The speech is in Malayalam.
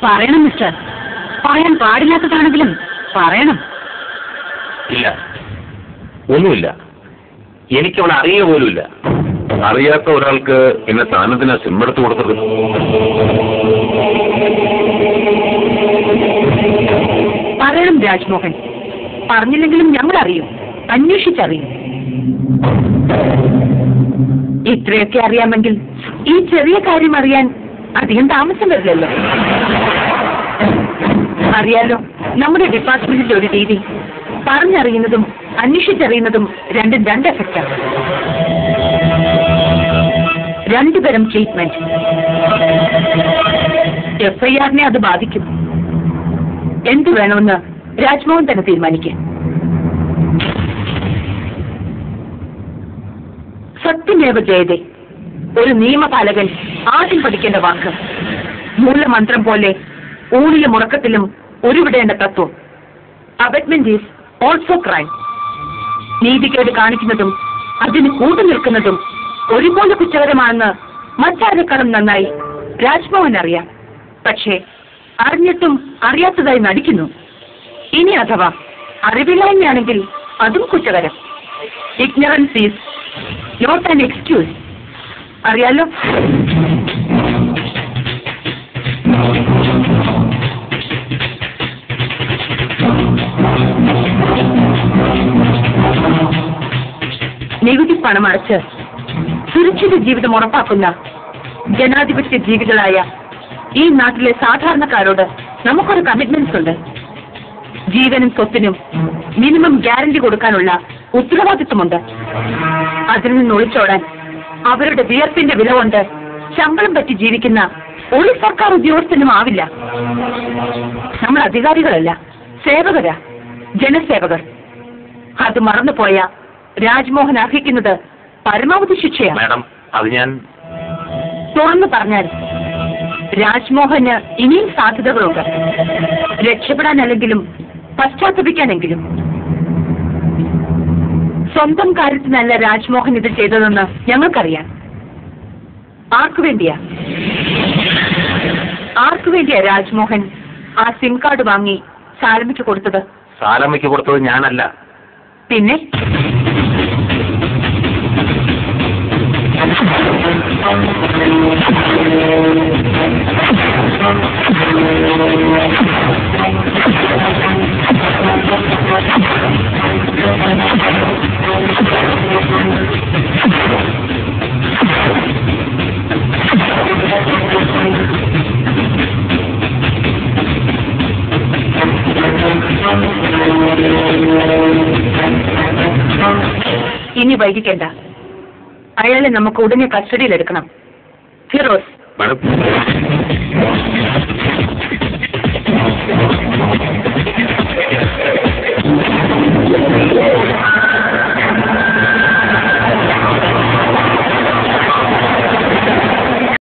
പറയണം മിസ്റ്റർ. പറയാൻ പാടില്ലാത്തതാണെങ്കിലും പറയണം. ഇല്ല, ഒന്നുമില്ല. എനിക്കവളെ അറിയുക പോലുമില്ല. അറിയാത്ത ഒരാൾക്ക് എന്നെ താനത്തിനാ സിമ്മെടുത്ത് കൊടുത്തത്. പറയണം രാജ്മോഹൻ. പറഞ്ഞില്ലെങ്കിലും ഞങ്ങൾ അറിയും, അന്വേഷിച്ചറിയും. ഇത്രയൊക്കെ അറിയാമെങ്കിൽ ഈ ചെറിയ കാര്യം അറിയാൻ അധികം താമസം വരില്ലല്ലോ. അറിയാലോ, നമ്മുടെ ഡിപ്പാർട്ട്മെന്റിന്റെ ഒരു രീതി. പറഞ്ഞറിയുന്നതും അന്വേഷിച്ചറിയുന്നതും രണ്ടും രണ്ട് എഫക്റ്റാണ്. രണ്ടുതരം ട്രീറ്റ്മെന്റ്. FIR-നെ അത് ബാധിക്കും. എന്തു വേണമെന്ന് രാജ്മോഹൻ തന്നെ തീരുമാനിക്കും. സത്യമേവ ജയതേ, ഒരു നിയമപാലകൻ ആദ്യം പഠിക്കേണ്ട വാക്ക്. മൂലമന്ത്രം പോലെ ഊണിലും ഉറക്കത്തിലും ഉരുവിടേണ്ട തത്വം. Abutment is also crime. നീതികേട് കാണിക്കുന്നതും അതിന് കൂട്ടു നിൽക്കുന്നതും ഒരുപോലെ കുറ്റകരമാണെന്ന് മറ്റാരെക്കാളും നന്നായി രാജ്മോഹൻ അറിയാം. പക്ഷേ അറിഞ്ഞിട്ടും അറിയാത്തതായി നടിക്കുന്നു. ഇനി അഥവാ അറിവില്ലായ്മയാണെങ്കിൽ അതും കുറ്റകരം. Ignorance is not an excuse. അറിയാലോ. നികുതി പണമടച്ച് സുരക്ഷിത ജീവിതം ഉറപ്പാക്കുന്ന ജനാധിപത്യ ജീവികളായ ഈ നാട്ടിലെ സാധാരണക്കാരോട് നമുക്കൊരു കമ്മിറ്റ്മെന്റ്സ് ഉണ്ട്. ജീവനും സ്വത്തിനും മിനിമം ഗ്യാരണ്ടി കൊടുക്കാനുള്ള ഉത്തരവാദിത്വമുണ്ട്. അതിൽ നിന്ന് ഒളിച്ചോടാൻ അവരുടെ വിയർപ്പിന്റെ വില കൊണ്ട് ശമ്പളം പറ്റി ജീവിക്കുന്ന ഒരു സർക്കാർ ഉദ്യോഗസ്ഥനും ആവില്ല. നമ്മൾ അധികാരികളല്ല, സേവകരാ, ജനസേവകർ. അത് മറന്നുപോയ രാജ്മോഹൻ അർഹിക്കുന്നത് പരമാവധി ശിക്ഷയാണ്. മാഡം, അത് ഞാൻ തുറന്നു പറഞ്ഞാൽ രാജ്മോഹന് ഇനിയും സാധ്യതകളുണ്ട്. രക്ഷപ്പെടാനല്ലെങ്കിലും പശ്ചാത്തപിക്കാനെങ്കിലും. സ്വന്തം കാര്യത്തിനല്ല രാജ്മോഹൻ ഇത് ചെയ്തതെന്ന് ഞങ്ങൾക്കറിയാം. ആർക്കു വേണ്ടിയാ രാജ്മോഹൻ ആ സിം കാർഡ് വാങ്ങി സാലമയ്ക്ക് കൊടുത്തത്? സാലമയ്ക്ക് കൊടുത്തത് ഞാനല്ല. പിന്നെ ഇനി വൈകിക്കേണ്ട. അയാളെ നമുക്ക് ഉടനെ കസ്റ്റഡിയിലെടുക്കണം. ഫിറോസ്. മാഡം,